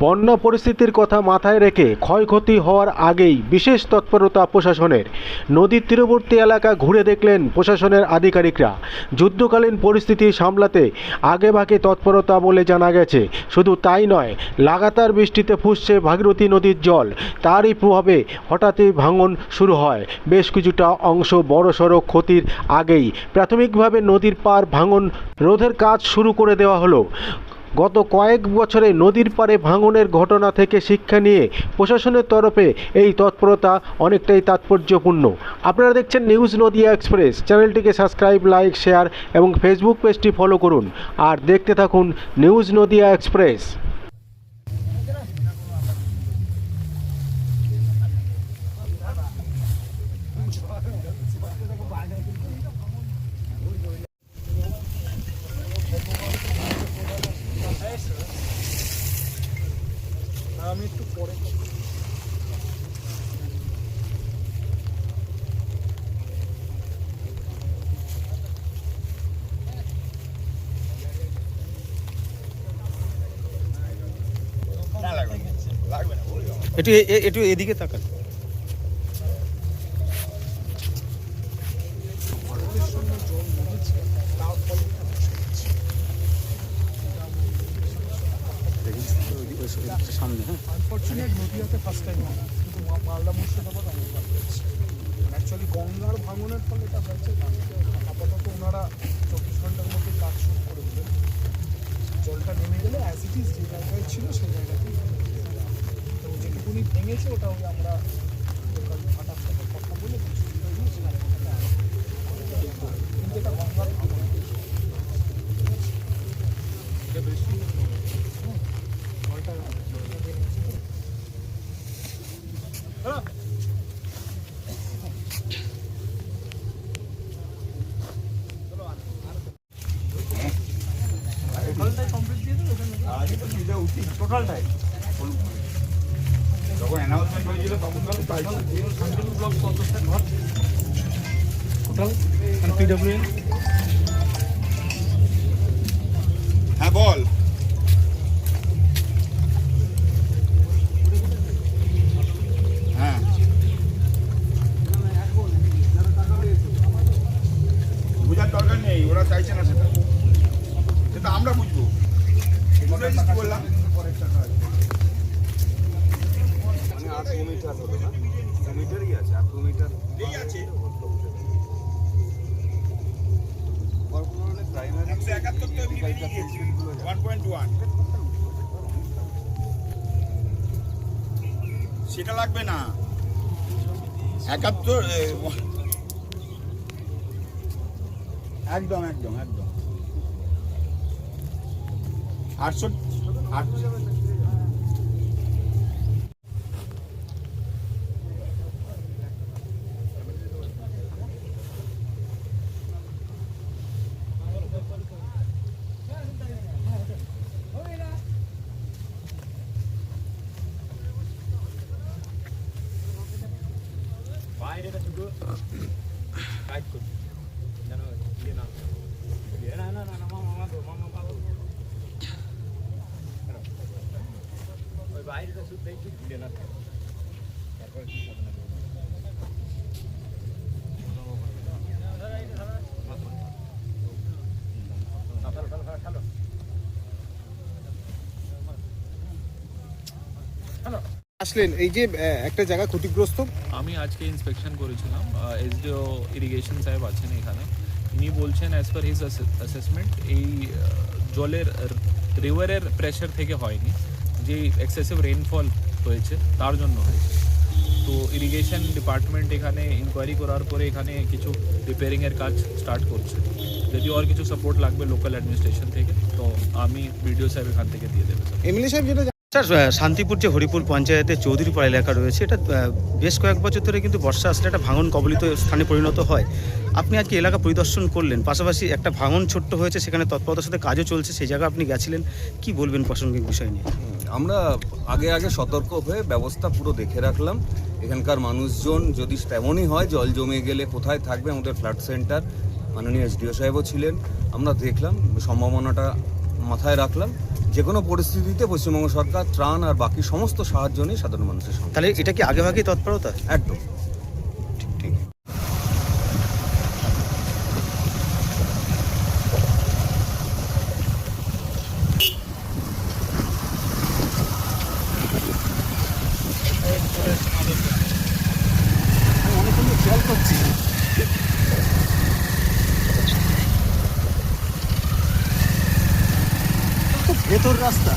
বন্যা পরিস্থিতির কথা মাথায় রেখে ক্ষয়ক্ষতি হওয়ার আগেই বিশেষ তৎপরতা প্রশাসনের। নদীর তীরবর্তী এলাকা ঘুরে দেখলেন প্রশাসনের আধিকারিকরা। যুদ্ধকালীন পরিস্থিতি সামলাতে আগেভাগে তৎপরতা বলে জানা গেছে। শুধু তাই নয়, লাগাতার বৃষ্টিতে ফুসছে ভাগীরথী নদীর জল। তারই প্রভাবে হঠাৎই ভাঙন শুরু হয়। বেশ কিছুটা অংশ বড়সড় ক্ষতির আগেই প্রাথমিকভাবে নদীর পার ভাঙন রোধের কাজ শুরু করে দেওয়া হলো। গত কয়েক বছরে নদীর পাড়ে ভাঙনের ঘটনা থেকে শিক্ষা নিয়ে প্রশাসনের তরফে এই তৎপরতা অনেকটাই তাৎপর্যপূর্ণ। আপনারা দেখছেন নিউজ নদিয়া এক্সপ্রেস। চ্যানেলটিকে সাবস্ক্রাইব, লাইক, শেয়ার এবং ফেসবুক পেজটি ফলো করুন আর দেখতে থাকুন নিউজ নদিয়া এক্সপ্রেস। আমি একটু পরে একটু এদিকে তাকান। সামনে আনফর্চুনেট নদীয়াতে ফার্স্ট টাইম হয়, কিন্তু মালদা মুর্শিদাবাদ অনেকবার হয়েছে। অ্যাকচুয়ালি গঙ্গার ভাঙনের ফলে এটা হয়েছে। আপাতত ওনারা 24 ঘন্টার মধ্যে কাজ শুরু করে দিলেন। জলটা নেমে গেলে অ্যাজ ইট ইজ যে জায়গায় ছিল সেই জায়গাতেই তো যেটুকুনি ভেঙেছে ওটা ওই আমরা লোকাল ফাটার সাথে কথা বলে কিছু কিন্তু এটা গঙ্গার ভাঙন বেশি জলটা টোটালটাই যখন অ্যানাউন্সমেন্ট হয়েছিল তখন ব্লক সদস্যের ঘর টোটাল পিডব্লিউ। হ্যাঁ বল। হ্যাঁ বোঝার দরকার নেই, ওরা চাইছে না সেটা, সেটা আমরা বুঝবো। বললাম মানে 8 মিটার হলো না, 2 মিটারই আছে, 8 মিটার এই আছে। বর্তমানে প্রাইমারি 171 তো এমনি বেরিয়ে গিয়েছে, 1.1 সেটা লাগবে না। 71 একদম একদম একদম 800 বাইরেটা শুধু গাইড করছি যেন ইয়ে না না না না মামা তো মামা পাবো ওই বাইরেটা শুধু একটু ঘিরে না তারপরে কি হবে না। আসলেন এই যে একটা জায়গা ক্ষতিগ্রস্ত, আমি আজকে ইন্সপেকশন করেছিলাম। এসডিও ইরিগেশন সাহেব আছেন এখানে, উনি বলছেন অ্যাজ পার হিজ অ্যাসেসমেন্ট এই জলের রিভারের প্রেশার থেকে হয়নি, যে এক্সেসিভ রেইনফল হয়েছে তার জন্য হয়েছে। তো ইরিগেশন ডিপার্টমেন্ট এখানে ইনকোয়ারি করার পরে এখানে কিছু রিপেয়ারিংয়ের কাজ স্টার্ট করছে। যদি আর কিছু সাপোর্ট লাগবে লোকাল অ্যাডমিনিস্ট্রেশন থেকে তো আমি বিডিও সাহেব এখান থেকে দিয়ে দেবে। এমএলএ সাহেব যেটা স্যার, শান্তিপুর যে হরিপুর পঞ্চায়েতের চৌধুরীপাড়া এলাকা রয়েছে, এটা বেশ কয়েক বছর ধরে কিন্তু বর্ষা আসলে একটা ভাঙন কবলিত স্থানে পরিণত হয়। আপনি আজকে এলাকা পরিদর্শন করলেন, পাশাপাশি একটা ভাঙন ছোট্ট হয়েছে, সেখানে তৎপরতার সাথে কাজও চলছে, সেই জায়গায় আপনি গেছিলেন, কি বলবেন প্রাসঙ্গিক বিষয় নিয়ে? আমরা আগে সতর্ক হয়ে ব্যবস্থা পুরো দেখে রাখলাম। এখানকার মানুষজন যদি তেমনই হয় জল জমে গেলে কোথায় থাকবে, আমাদের ফ্লাড সেন্টার মাননীয় এসডিও সাহেবও ছিলেন, আমরা দেখলাম, সম্ভাবনাটা মাথায় রাখলাম, যে কোনো পরিস্থিতিতে পশ্চিমবঙ্গ সরকার ত্রাণ আর বাকি সমস্ত সাহায্য নিয়ে সাধারণ মানুষের সঙ্গে। তাহলে এটা কি আগেভাগেই তৎপরতা? একদম ঠিক। ভেতর রাস্তা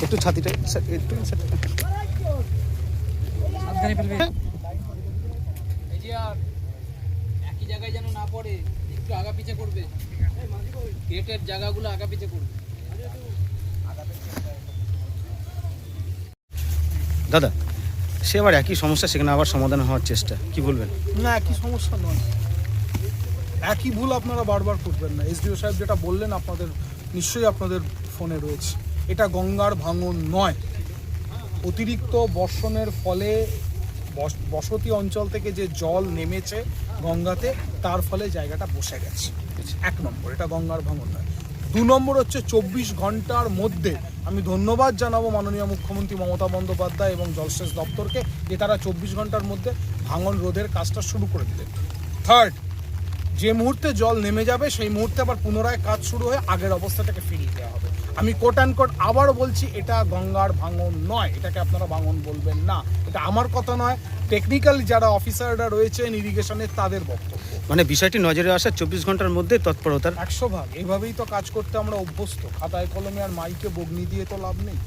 একটু ছাতিটা একটু একই জায়গায় যেন না পড়ে, একটু আগা পিছে করবে, গেটের জায়গাগুলো আগা পিছে করবে। দাদা, সে আবার একই সমস্যা, সেখানে আবার সমাধান হওয়ার চেষ্টা, কি বলবেন? না, একই সমস্যা নয়, একই ভুল আপনারা বারবার করবেন না। এসডিও সাহেব যেটা বললেন আপনাদের নিশ্চয়ই আপনাদের ফোনে রয়েছে, এটা গঙ্গার ভাঙন নয়। অতিরিক্ত বর্ষণের ফলে বসতি অঞ্চল থেকে যে জল নেমেছে গঙ্গাতে, তার ফলে জায়গাটা বসে গেছে। 1 নম্বর, এটা গঙ্গার ভাঙন নয়। 2 নম্বর হচ্ছে 24 ঘন্টার মধ্যে আমি ধন্যবাদ জানাবো মাননীয় মুখ্যমন্ত্রী মমতা বন্দ্যোপাধ্যায় এবং জলসেচ দপ্তরকে, যে তারা 24 ঘন্টার মধ্যে ভাঙন রোধের কাজটা শুরু করে দিলেন। 3rd, যে মুহূর্তে জল নেমে যাবে সেই মুহূর্তে আবার পুনরায় কাজ শুরু হয়ে আগের অবস্থাটাকে ফিরিয়ে দেওয়া হবে। আমি কোট অ্যান্ড কোট আবারও বলছি, এটা গঙ্গার ভাঙন নয়, এটাকে আপনারা ভাঙন বলবেন না। এটা আমার কথা নয়, টেকনিক্যাল যারা অফিসাররা রয়েছেন ইরিগেশনের তাদের বক্তব্য। মানে বিষয়টি নজরে আসা 24 ঘন্টার মধ্যে তৎপরতার 100 ভাগ। এইভাবেই তো কাজ করতে আমরা অভ্যস্ত, খাতায় কলমে আর মাইকে বগ্নি দিয়ে তো লাভ নেই,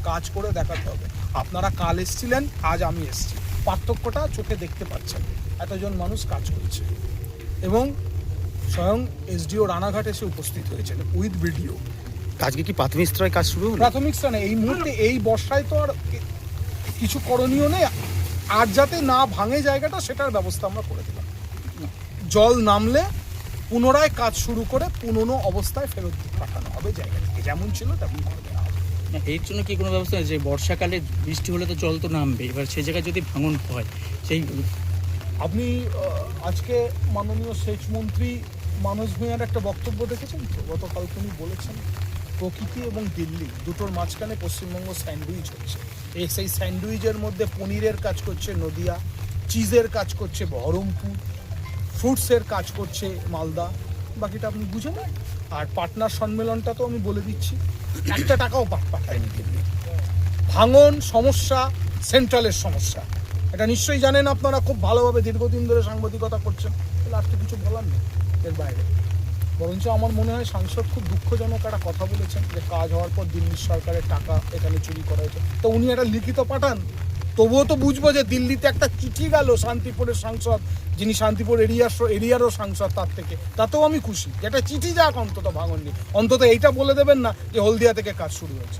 কাজ করে দেখাতে হবে। আপনারা কাল এসছিলেন, আজ আমি এসছি, পার্থক্যটা চোখে দেখতে পাচ্ছেন। এতজন মানুষ কাজ করছে এবং স্বয়ং এসডিও রানাঘাট এসে উপস্থিত হয়েছেন উইথ ভিডিও। আজকে কি প্রাথমিক স্তরে কাজ শুরু হলো? প্রাথমিক স্থানে এই মুহূর্তে এই বর্ষায় তো আর কিছু করণীয় নেই, আর যাতে না ভাঙে জায়গাটা সেটার ব্যবস্থা আমরা করে দিলাম। জল নামলে পুনরায় কাজ শুরু করে পুরনো অবস্থায় ফেরত পাঠানো হবে জায়গাটিকে, যেমন ছিল তেমন করে দেওয়া হবে। এর জন্য কি কোনো ব্যবস্থা আছে? বর্ষাকালে বৃষ্টি হলে তো জল তো নামবে, এবার সেই জায়গায় যদি ভাঙন হয় সেই আপনি আজকে মাননীয় সেচ মন্ত্রী মানস ভূঁইয়ার একটা বক্তব্য দেখেছেন তো, গতকাল তিনি বলেছেন প্রকৃতি এবং দিল্লি দুটোর মাঝখানে পশ্চিমবঙ্গ স্যান্ডউইচ হচ্ছে। সেই স্যান্ডউইচের মধ্যে পনিরের কাজ করছে নদিয়া, চিজের কাজ করছে বহরমপুর, ফ্রুটসের কাজ করছে মালদা, বাকিটা আপনি বুঝে নেন। আর পাটনার সম্মেলনটা তো আমি বলে দিচ্ছি, 1 টাকাও পাঠায়নি দিল্লি। ভাঙন সমস্যা সেন্ট্রালের সমস্যা, এটা নিশ্চয়ই জানেন আপনারা খুব ভালোভাবে, দীর্ঘদিন ধরে সাংবাদিকতা করছেন, তাহলে আর তো কিছু বলার নেই এর বাইরে। বরঞ্চ আমার মনে হয় সাংসদ খুব দুঃখজনক একটা কথা বলেছেন যে কাজ হওয়ার পর দিল্লির সরকারের টাকা এখানে চুরি করা হয়েছে। তো উনি একটা লিখিত পাঠান, তবুও তো বুঝবো যে দিল্লিতে একটা চিঠি গেল শান্তিপুরের সাংসদ, যিনি শান্তিপুর এরিয়ারও সাংসদ, তার থেকে, তাতেও আমি খুশি যে একটা চিঠি যাক অন্তত ভাঙন নিয়ে। অন্তত এইটা বলে দেবেন না যে হলদিয়া থেকে কাজ শুরু হয়েছে।